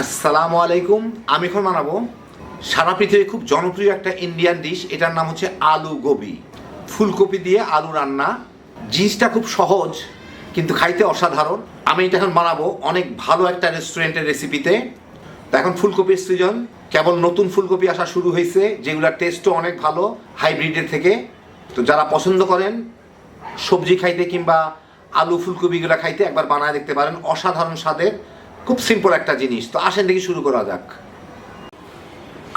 আসসালামু আলাইকুম। আমি এখন বানাবো সারা পৃথিবীর খুব জনপ্রিয় একটা ইন্ডিয়ান ডিশ। এটার নাম হচ্ছে আলু গোবি। ফুলকপি দিয়ে আলু রান্না। জিনিসটা খুব সহজ কিন্তু খাইতে অসাধারণ। আমি এটা এখন বানাবো অনেক ভালো একটা রেস্টুরেন্টের রেসিপিতে। তো এখন ফুলকপির সিজন, কেবল নতুন ফুলকপি আসা শুরু হয়েছে, যেগুলোর টেস্টও অনেক ভালো হাইব্রিডের থেকে। তো যারা পছন্দ করেন সবজি খাইতে কিংবা আলু ফুলকপিগুলো খাইতে, একবার বানায় দেখতে পারেন। অসাধারণ স্বাদের, খুব সিম্পল একটা জিনিস। তো আসেন দেখি শুরু করা যাক।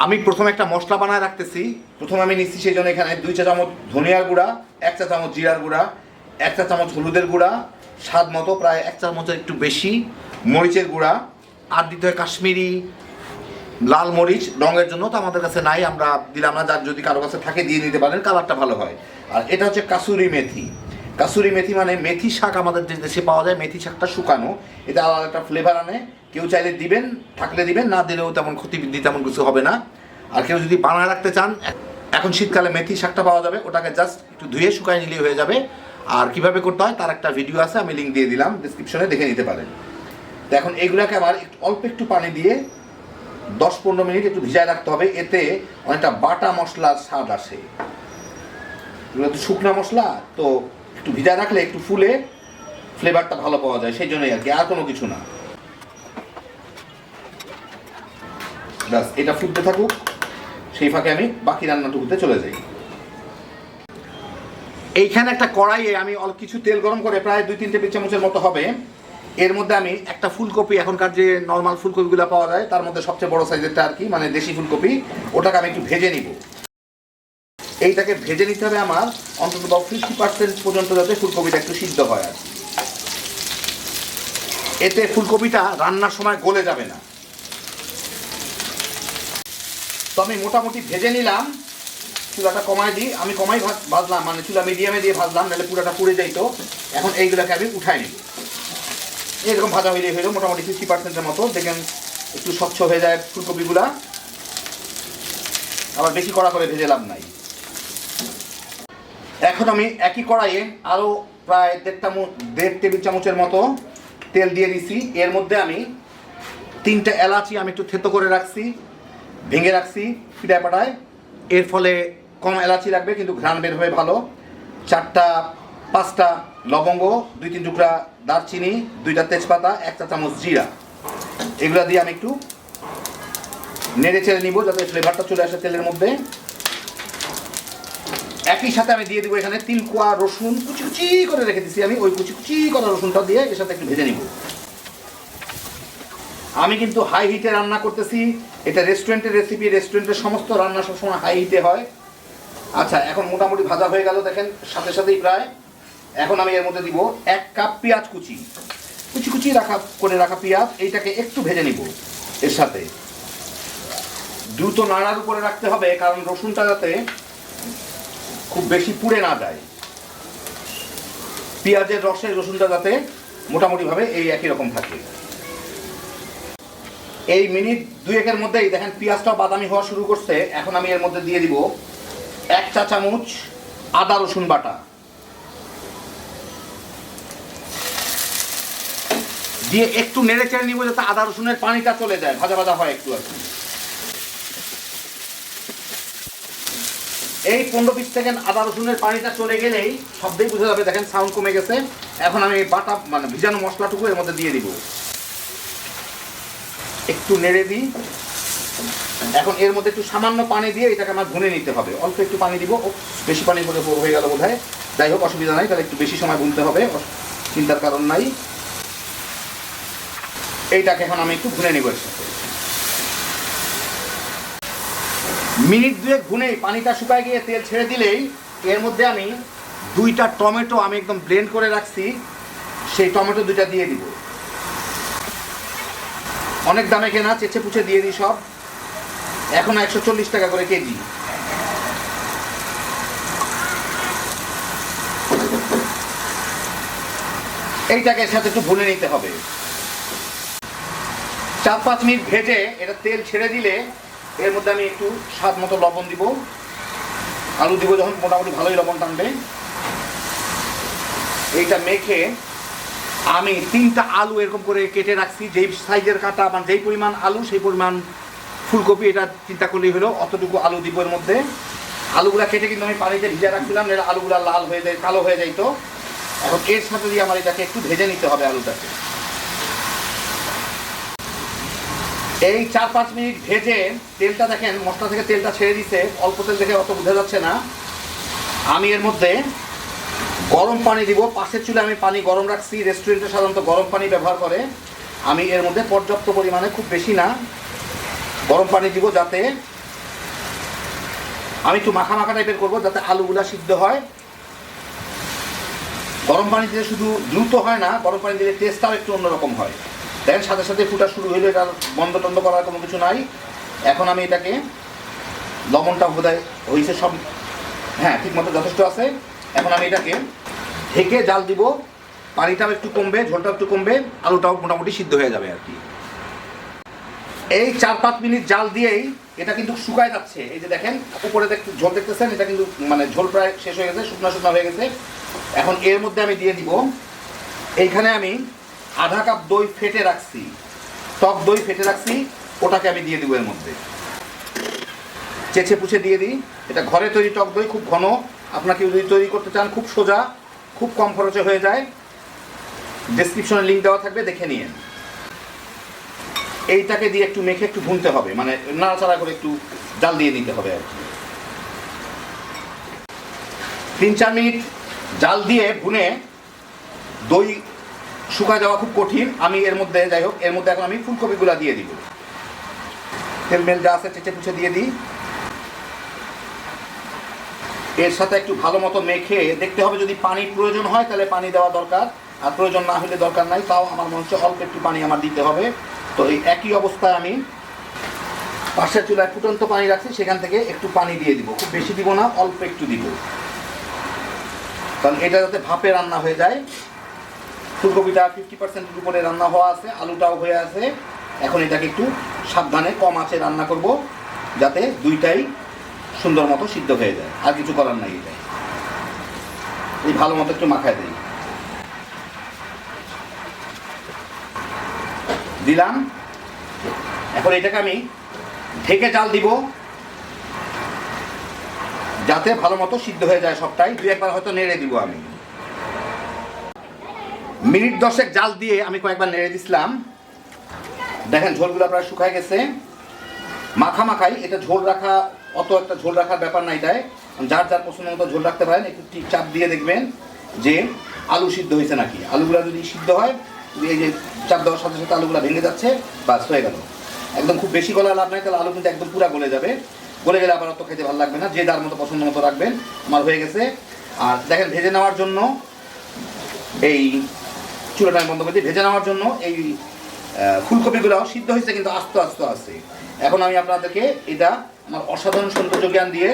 আমি প্রথমে একটা মশলা বানায় রাখতেছি। প্রথমে আমি নিচ্ছি সেই জন্য এখানে 2 চা চামচ ধনিয়ার গুঁড়া, 1 চা চামচ জিরার গুঁড়া, 1 চা চামচ হলুদের গুঁড়া, স্বাদ মতো প্রায় 1 চামচের একটু বেশি মরিচের গুঁড়া, আর দিতে হয় কাশ্মীরি লাল মরিচ রঙের জন্য। তো আমাদের কাছে নাই, আমরা দিলাম না। যার যদি কারো কাছে থাকে দিয়ে নিতে পারেন, কালারটা ভালো হয়। আর এটা হচ্ছে কাসুরি মেথি। কাসুরি মেথি মানে মেথি শাক, আমাদের যে দেশে পাওয়া যায় মেথি শাকটা শুকানো। এটা আলাদা একটা ফ্লেভার আনে। কেউ চাইলে দিবেন, থাকলে দিবেন, না দিলেও তেমন ক্ষতিবৃদ্ধি তেমন কিছু হবে না। আর কেউ যদি বানায় রাখতে চান, এখন শীতকালে মেথি শাকটা পাওয়া যাবে, ওটাকে জাস্ট একটু ধুয়ে শুকায় নিলেই হয়ে যাবে। আর কিভাবে করতে হয় তার একটা ভিডিও আছে, আমি লিঙ্ক দিয়ে দিলাম ডিসক্রিপশনে, দেখে নিতে পারেন। তো এখন এইগুলোকে আবার অল্প একটু পানি দিয়ে 10-15 মিনিট একটু ভিজায় রাখতে হবে। এতে অনেকটা বাটা মশলার স্বাদ আসে। এগুলো তো শুকনো মশলা, তো একটু ভিজায় রাখলে একটু ফুলে ফ্লেভারটা ভালো পাওয়া যায়, সেই জন্যই আর কি, আর কোনো কিছু না। ব্যাস, এটা ফুটতে থাকুক, সেই ফাঁকে আমি বাকি রান্নাটুকুতে চলে যাই। এইখানে একটা কড়াইয়ে আমি অল্প কিছু তেল গরম করে, প্রায় 2-3 টেবিল চামচের মতো হবে। এর মধ্যে আমি একটা ফুলকপি, এখনকার যে নর্মাল ফুলকপিগুলো পাওয়া যায় তার মধ্যে সবচেয়ে বড় সাইজেরটা আর কি, মানে দেশি ফুলকপি, ওটাকে আমি একটু ভেজে নিব। এইটাকে ভেজে নিতে হবে আমার অন্তত 50% পর্যন্ত, যাতে ফুলকপিটা একটু সিদ্ধ হয় আর কি। এতে ফুলকপিটা রান্নার সময় গলে যাবে না। তো আমি মোটামুটি ভেজে নিলাম। চুলাটা কমায় দিই, আমি কমাই ভাজলাম, মানে চুলা মিডিয়ামে দিয়ে ভাজলাম, নাহলে পুরোটা পুড়ে যাইতো। এখন এইগুলোকে আমি উঠাই নিব। এরকম ভাজা হয়ে হইলো মোটামুটি 50%-এর মতো। দেখেন একটু স্বচ্ছ হয়ে যায় ফুলকপিগুলা, আবার বেশি কড়া করে ভেজে লাভ নাই। এখন আমি একই কড়াইয়ে আরও প্রায় 1.5 টেবিল চামচের মতো তেল দিয়ে দিছি। এর মধ্যে আমি 3টা এলাচি আমি একটু থেতো করে রাখছি, ভেঙে রাখছি পিঠায় পাটায়। এর ফলে কম এলাচি লাগবে কিন্তু ঘ্রাণ বের হবে ভালো। 4-5টা লবঙ্গ, 2-3 টুকরা দারচিনি, 2টা তেজপাতা, 1 চা চামচ জিরা, এগুলো দিয়ে আমি একটু নেড়ে চেড়ে নিব যাতে ফ্লেভারটা চলে আসে তেলের মধ্যে। একই সাথে আমি দিয়ে দিব এখানে 3 কোয়া রসুন কুচি কুচি করে রেখে দিচ্ছি আমি, ওই কুচি কুচি করা রসুনটা দিয়ে এর সাথে একটু ভেজে নিব। আমি কিন্তু হাই হিটে রান্না করতেছি, এটা রেস্টুরেন্টের রেসিপি। রেস্টুরেন্টের সমস্ত রান্না সবসময় হাই হিটে হয়। আচ্ছা, এখন মোটামুটি ভাজা হয়ে গেল, দেখেন সাথে সাথেই প্রায়। এখন আমি এর মধ্যে দিব 1 কাপ পেঁয়াজ কুচি, কুচি কুচি করে রাখা পেঁয়াজ। এইটাকে একটু ভেজে নিব এর সাথে। দ্রুত নাড়ার উপরে রাখতে হবে, কারণ রসুনটা যাতে খুব বেশি পুড়ে না যায়। পেঁয়াজের রসে রসুনটা যাতে মোটামুটিভাবে এই একই রকম থাকে। এই মিনিট 2-1-এর মধ্যেই দেখেন পেঁয়াজটাও বাদামি হওয়া শুরু করছে। এখন আমি এর মধ্যে দিয়ে দিব 1 চা চামচ আদা রসুন বাটা, দিয়ে একটু নেড়ে চেড়ে নিব যাতে আদা রসুনের পানিটা চলে যায়, ভাজা ভাজা হয় একটু আর কি। এই 15-20 সেকেন্ড আদা রসুনের পানিটা চলে গেলেই শব্দেই বোঝা যাবে, দেখেন সাউন্ড কমে গেছে। এখন আমি বাটা মানে ভিজানো মশলাটুকু এর মধ্যে দিয়ে দিব, একটু নেড়ে দিই। এখন এর মধ্যে একটু সামান্য পানি দিয়ে এটাকে আমার ভুনে নিতে হবে। অল্প একটু পানি দিব, বেশি পানি করে হয়ে গেল বোধহয়। যাই হোক, অসুবিধা নাই, তাহলে একটু বেশি সময় ভুনতে হবে, চিন্তার কারণ নাই। এইটাকে এখন আমি একটু ভুনে নিব এর সাথে। মিনিট 2 ভুনেই পানিটা শুকায় গিয়ে তেল ছেড়ে দিলেই এর মধ্যে আমি 2টা টমেটো আমি একদম ব্লেন্ড করে রাখছি, সেই টমেটো 2টা দিয়ে দিব। অনেক দামে কেনা, চেঁচে পুচে দিয়ে দিই সব। এখন 140 টাকা করে কেজি। এইটাকে সাথে একটু ভুনে নিতে হবে। 4-5 মিনিট ভেজে এটা তেল ছেড়ে দিলে এর মধ্যে আমি একটু স্বাদ মতো লবণ দিব। আলু দিব যখন মোটামুটি ভালোই লবণ টানবে। এইটা মেখে আমি 3টা আলু এরকম করে কেটে রাখছি, যেই সাইজের কাটা মানে যেই পরিমাণ আলু সেই পরিমাণ ফুলকপি, এটা চিন্তা করলেই হলো অতটুকু আলু দিব এর মধ্যে। আলুগুলা কেটে কিন্তু আমি পানিতে ভিজে রাখছিলাম, নাহলে আলুগুলা লাল হয়ে যায়, কালো হয়ে যাইতো। এখন এর সাথে দিয়ে আমার এটাকে একটু ভেজে নিতে হবে আলুটাকে। এই 4-5 মিনিট ভেজে তেলটা দেখেন মশলা থেকে তেলটা ছেড়ে দিছে, অল্প তেল দেখে অত বোঝা যাচ্ছে না। আমি এর মধ্যে গরম পানি দিব, পাশের চুলে আমি পানি গরম রাখছি, রেস্টুরেন্টে সাধারণত গরম পানি ব্যবহার করে। আমি এর মধ্যে পর্যাপ্ত পরিমাণে, খুব বেশি না, গরম পানি দিব, যাতে আমি একটু মাখা মাখা টাইপের করবো, যাতে আলুগুলা সিদ্ধ হয়। গরম পানি দিলে শুধু দ্রুত হয় না, গরম পানি দিলে টেস্টটাও একটু অন্যরকম হয়। দেখেন সাথে সাথে ফুটা শুরু হইলে, এটা বন্ধ টন্ধ করার কোনো কিছু নাই। এখন আমি এটাকে, লবণটা বোধহয় হয়েছে সব, হ্যাঁ ঠিক মতো যথেষ্ট আছে। এখন আমি এটাকে ঢেকে জাল দিব, পানিটাও একটু কমবে, ঝোলটাও একটু কমবে, আলুটাও মোটামুটি সিদ্ধ হয়ে যাবে আর কি। এই 4-5 মিনিট জাল দিয়েই এটা কিন্তু শুকায় যাচ্ছে। এই যে দেখেন উপরে ঝোল দেখতেছেন, এটা কিন্তু মানে ঝোল প্রায় শেষ হয়ে গেছে, শুকনো শুকনো হয়ে গেছে। এখন এর মধ্যে আমি দিয়ে দিব, এইখানে আমি আধা কাপ দই ফেটে রাখছি, টক দই ফেটে রাখছি, ওটাকে আমি দিয়ে দিব এর মধ্যে, চেঁচে পুছে দিয়ে দিই। এটা ঘরে তৈরি টক দই, খুব ঘন। আপনাকে যদি তৈরি করতে চান খুব সোজা, খুব কম খরচে হয়ে যায়। ডেসক্রিপশনে লিঙ্ক দেওয়া থাকবে, দেখে নিন। এইটাকে দিয়ে একটু মেখে একটু ভুনতে হবে, মানে নাড়াচাড়া করে একটু জাল দিয়ে নিতে হবে আর কি। 3-4 মিনিট জাল দিয়ে ভুনে, দই শুকায় যাওয়া খুব কঠিন। আমি এর মধ্যে, যাই হোক, এর মধ্যে এখন আমি ফুলকপিগুলো দিয়ে দিব, তেল মেল যা আছে চেঁচে পুছে দিয়ে দিই। এর সাথে একটু ভালো মতো মেখে দেখতে হবে, যদি পানির প্রয়োজন হয় তাহলে পানি দেওয়া দরকার, আর প্রয়োজন না হলে দরকার নাই। তাও আমার মনে হচ্ছে অল্প একটু পানি আমার দিতে হবে। তো এই একই অবস্থায় আমি পাশের চুলায় ফুটন্ত পানি রাখছি, সেখান থেকে একটু পানি দিয়ে দিব, খুব বেশি দিব না, অল্প একটু দিব, কারণ এটা যাতে ভাপে রান্না হয়ে যায়। ফুলকপিটা 50%-এর উপরে রান্না হওয়া আছে, আলুটাও হয়ে আছে। এখন এটাকে একটু সাবধানে কম আঁচে রান্না করব, যাতে দুইটাই সুন্দর মতো সিদ্ধ হয়ে যায়, আর কিছু করার নাই। এটা এই ভালো মতো একটু মাখায় দিই, দিলাম। এখন এটাকে আমি ঢেকে জাল দিব, যাতে ভালো মতো সিদ্ধ হয়ে যায় সবটাই। 2-1 বার হয়তো নেড়ে দিব আমি। মিনিট 10 জাল দিয়ে আমি কয়েকবার নেড়ে দিছিলাম। দেখেন ঝোলগুলো প্রায় শুকায় গেছে, মাখা মাখাই। এটা ঝোল রাখা, অত একটা ঝোল রাখার ব্যাপার না, এটাই যার যার পছন্দ মতো ঝোল রাখতে পারেন। একটু চাপ দিয়ে দেখবেন যে আলু সিদ্ধ হয়েছে নাকি। আলুগুলো যদি সিদ্ধ হয়, এই যে চাপ দেওয়ার সাথে সাথে আলুগুলো ভেঙে যাচ্ছে, বাস হয়ে গেল। একদম খুব বেশি গলা লাভ নাই, তাহলে আলু কিন্তু একদম পুরা গলে যাবে। গলে গেলে আবার অত খেতে ভালো লাগবে না, যে যার মতো পছন্দ মতো রাখবেন। আমার হয়ে গেছে। আর দেখেন ভেজে নেওয়ার জন্য, এই চুলাটা আমি বন্ধ করে দিই, ভেজে নেওয়ার জন্য এই ফুলকপিগুলোও সিদ্ধ হয়েছে, কিন্তু আস্তে আস্তে আছে। এখন আমি আপনাদেরকে এটা আমার অসাধারণ সৌন্দর্য জ্ঞান দিয়ে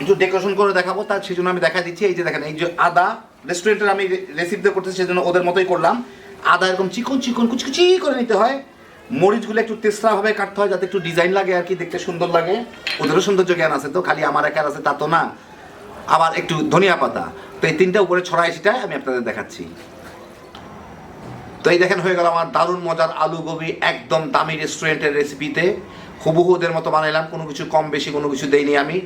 একটু ডেকোরেশন করে দেখাবো। তার সেই জন্য আমি দেখা দিচ্ছি, এই যে দেখেন, এই যে আদা, রেস্টুরেন্টের আমি রেসিপিতে করতেছি, সেই জন্য ওদের মতোই করলাম। আদা এরকম চিকন চিকন কুচকুচি করে নিতে হয়। মরিচগুলো একটু তেসরাভাবে কাটতে হয়, যাতে একটু ডিজাইন লাগে আর কি, দেখতে সুন্দর লাগে। ওদেরও সৌন্দর্য জ্ঞান আছে, তো খালি আমার একার আছে তা তো না। আবার একটু ধনিয়া পাতা, তো এই 3টা উপরে ছড়াই সেটাই আমি আপনাদের দেখাচ্ছি। তো এই দেখেন হয়ে গেল আমার দারুণ মজার আলু গোবি, একদম দামি রেস্টুরেন্টের রেসিপিতে হুবহু ওদের মতো বানাইলাম, কোনো কিছু কম বেশি কোনো কিছু দেইনি আমি।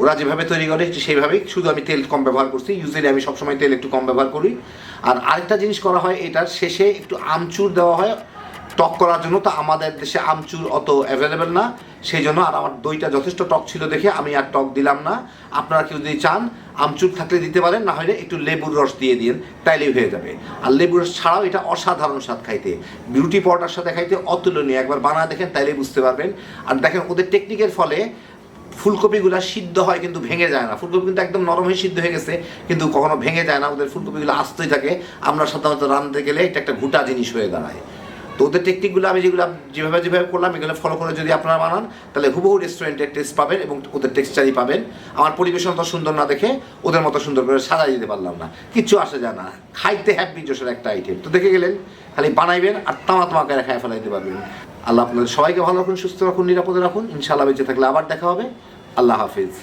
ওরা যেভাবে তৈরি করে সেইভাবেই, শুধু আমি তেল কম ব্যবহার করছি। ইউজুয়ালি আমি সবসময় তেল একটু কম ব্যবহার করি। আর আরেকটা জিনিস করা হয়, এটার শেষে একটু আমচুর দেওয়া হয় টক করার জন্য। তো আমাদের দেশে আমচুর অত অ্যাভেলেবেল না, সেই জন্য। আর আমার দইটা যথেষ্ট টক ছিল দেখে আমি আর টক দিলাম না। আপনারা কেউ যদি চান আমচুর থাকলে দিতে পারেন, না হলে একটু লেবুর রস দিয়ে দিন, তাইলেই হয়ে যাবে। আর লেবুর রস ছাড়াও এটা অসাধারণ স্বাদ খাইতে, বিউটি পরোটার সাথে খাইতে অতুলনীয়। একবার বানায় দেখেন, তাইলেই বুঝতে পারবেন। আর দেখেন ওদের টেকনিকের ফলে ফুলকপিগুলো সিদ্ধ হয় কিন্তু ভেঙে যায় না। ফুলকপি কিন্তু একদম নরম হয়ে সিদ্ধ হয়ে গেছে, কিন্তু কখনো ভেঙে যায় না। ওদের ফুলকপিগুলো আস্তেই থাকে। আমরা সাধারণত রাঁধতে গেলে এটা একটা গোটা জিনিস হয়ে দাঁড়ায়। তো ওদের টেকনিকগুলো আমি যেভাবে করলাম, এগুলো ফলো করে যদি আপনারা বানান, তাহলে হুবহু রেস্টুরেন্টের টেস্ট পাবেন এবং ওদের টেক্সচারই পাবেন। আমার পরিবেশন তো সুন্দর না দেখে ওদের মতো সুন্দর করে সাজাই দিতে পারলাম না, কিচ্ছু আসে যায় না। খাইতে হ্যাপি জোশের একটা আইটেম। তো দেখে গেলেন, খালি বানাইবেন আর তামা করে খায় ফেলাইতে পারবেন। আল্লাহ আপনাদের সবাইকে ভালো রাখুন, সুস্থ রাখুন, নিরাপদে রাখুন। ইনশাআল্লাহ বেঁচে থাকলে আবার দেখা হবে। আল্লাহ হাফিজ।